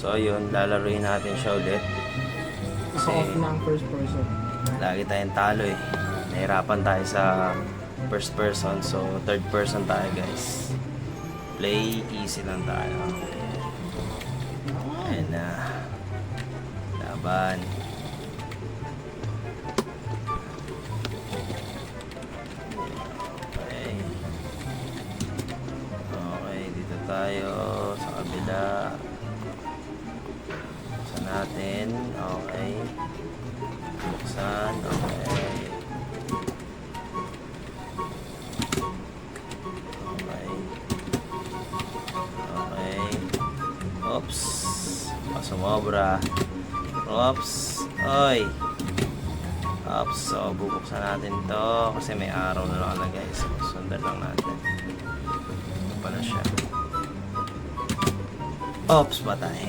So yun, lalaruin natin siya ulit. Ako off na ang first person. Lagi tayong talo eh. Nahirapan tayo sa first person, so third person tayo guys. Play easy lang tayo. Ayan na. Laban. Okay. Okay, dito tayo sa kabila. Buksan natin. Okay. Buksan. Okay. Okay. Okay. Oops. Sumobra. Oops. Oy. Oops. So, bubuksan natin to kasi may araw na nakalagay. So, sundan lang natin. Ito pala siya. Oops. Patay.